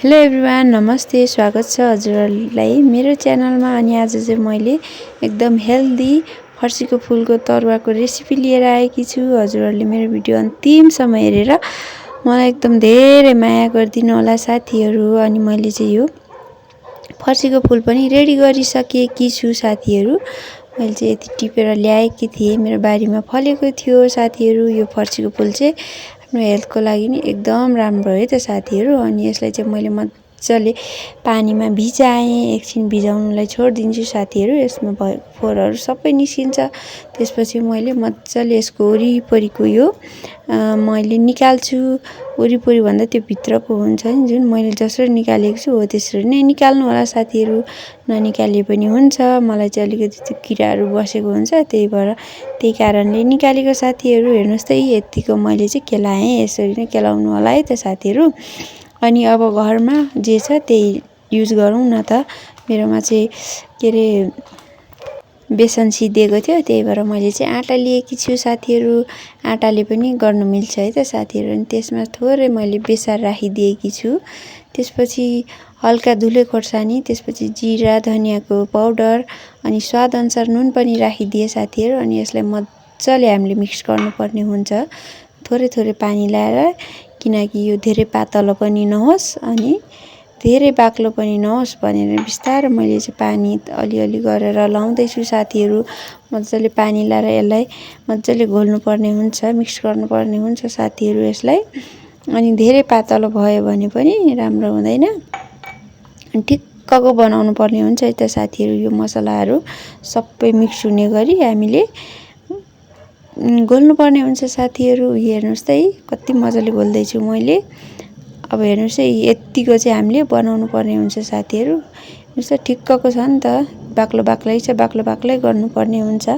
Hello everyone, नमस्ते। स्वागत छ हजुरहरूलाई मेरो च्यानलमा। अनि आज चाहिँ मैले एकदम हेल्दी फर्सीको फुलको तरुवाको रेसिपी लिएर आएकी छु। हजुरहरूले मेरो भिडियो अन्तिमसम्म हेरेर मलाई एकदम धेरै माया गरिदिनु होला साथीहरू। अनि मैले चाहिँ यो फर्सीको फुल पनि रेडी गरिसकेकी छु साथीहरू। मैले चाहिँ यति टिपेर ल्याएकी थिएँ, मेरो बारीमा फलेको थियो साथीहरू। यो फर्सीको फुल चाहिँ आफ्नो हेल्थको लागि नि एकदम राम्रो है त साथीहरू। अनि यसलाई चाहिँ मैले मजाले पानीमा भिजाएँ, एकछिन भिजाउनुलाई छोडिदिन्छु साथीहरू। यसमा फोहोरहरू सबै निस्किन्छ। त्यसपछि मैले मजाले यसको वरिपरिको यो मैले निकाल्छु। वरिपरि भन्दा त्यो भित्रको हुन्छ नि, जुन मैले जसरी निकालेको छु हो त्यसरी नै निकाल्नु होला साथीहरू। ननिकाले पनि हुन्छ, मलाई चाहिँ अलिकति त्यो किराहरू बसेको हुन्छ, त्यही कारणले निकालेको साथीहरू। हेर्नुहोस् त, यतिको मैले चाहिँ केलाएँ। यसरी नै केलाउनु होला है त साथीहरू। अनि अब घरमा जे छ त्यही युज गरौँ न त। मेरोमा चाहिँ के अरे बेसन सिद्धिएको थियो, त्यही भएर मैले चाहिँ आँटा लिएकी छु साथीहरू। आँटाले पनि गर्नु मिल्छ है त साथीहरू। अनि त्यसमा थोरै मैले बेसार राखिदिएकी छु। त्यसपछि हल्का धुले खोर्सानी, त्यसपछि जिरा धनियाँको पाउडर अनि स्वादअनुसार नुन पनि राखिदिए साथीहरू। अनि यसलाई मजाले हामीले मिक्स गर्नुपर्ने हुन्छ, थोरै थोरै पानी लाएर, किनकि यो धेरै पातलो पनि नहोस् अनि धेरै बाक्लो पनि नहोस् भनेर बिस्तारै मैले चाहिँ पानी अलिअलि गरेर लाउँदैछु साथीहरू। मजाले पानी लाएर यसलाई मजाले घोल्नुपर्ने हुन्छ, मिक्स गर्नुपर्ने हुन्छ साथीहरू यसलाई। अनि धेरै पातलो भयो भने पनि राम्रो हुँदैन, ठिक्कको बनाउनु पर्ने हुन्छ है त साथीहरू। यो मसलाहरू सबै मिक्स हुने गरी हामीले घोल्नुपर्ने हुन्छ साथीहरू। हेर्नुहोस् त है, कति मजाले घोल्दैछु मैले। अब हेर्नुहोस् है, यतिको चाहिँ हामीले बनाउनु पर्ने हुन्छ साथीहरू। हेर्नुहोस् त, ठिक्कको छ नि त, बाक्लो बाक्लै छ, बाक्लो बाक्लै गर्नुपर्ने हुन्छ।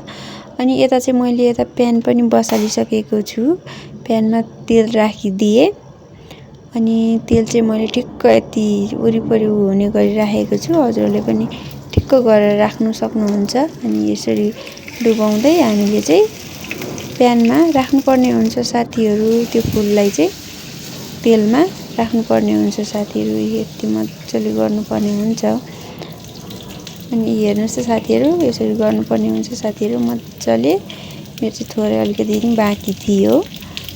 अनि यता चाहिँ मैले प्यान पनि बसालिसकेको छु। प्यानमा तेल राखिदिएँ। अनि तेल चाहिँ मैले ठिक्क यति वरिपरि हुने गरी राखेको छु। हजुरहरूले पनि ठिक्क गरेर राख्नु सक्नुहुन्छ। अनि यसरी डुबाउँदै हामीले चाहिँ प्यानमा राख्नुपर्ने हुन्छ साथीहरू। त्यो फुललाई चाहिँ तेलमा राख्नुपर्ने हुन्छ साथीहरू। यति मजाले गर्नुपर्ने हुन्छ। अनि हेर्नुहोस् त साथीहरू, यसरी गर्नुपर्ने हुन्छ साथीहरू मजाले। मेरो चाहिँ थोरै अलिकति पनि बाँकी थियो,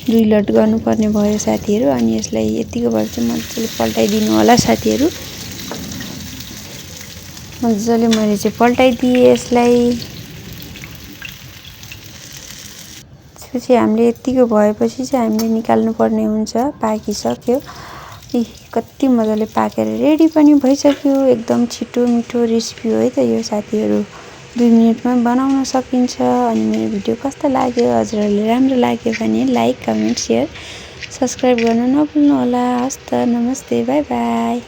2 लट गर्नुपर्ने भयो साथीहरू। अनि यसलाई यतिको भएर चाहिँ मजाले पल्टाइदिनु होला साथीहरू। मजाले मैले चाहिँ पल्टाइदिएँ यसलाई। त्यसपछि हामीले यतिको भएपछि चाहिँ हामीले निकाल्नु पर्ने हुन्छ। पाकिसक्यो, कति मजाले पाकेर रेडी पनि भइसक्यो। एकदम छिटो मिठो रेसिपी हो है त यो साथीहरू, 2 मिनटमा बनाउन सकिन्छ। अनि मेरो भिडियो कस्तो लाग्यो, हजुरहरूले राम्रो लाग्यो भने लाइक, कमेन्ट, सेयर, सब्सक्राइब गर्न नभुल्नु होला। हस्त, नमस्ते, बाई बाई।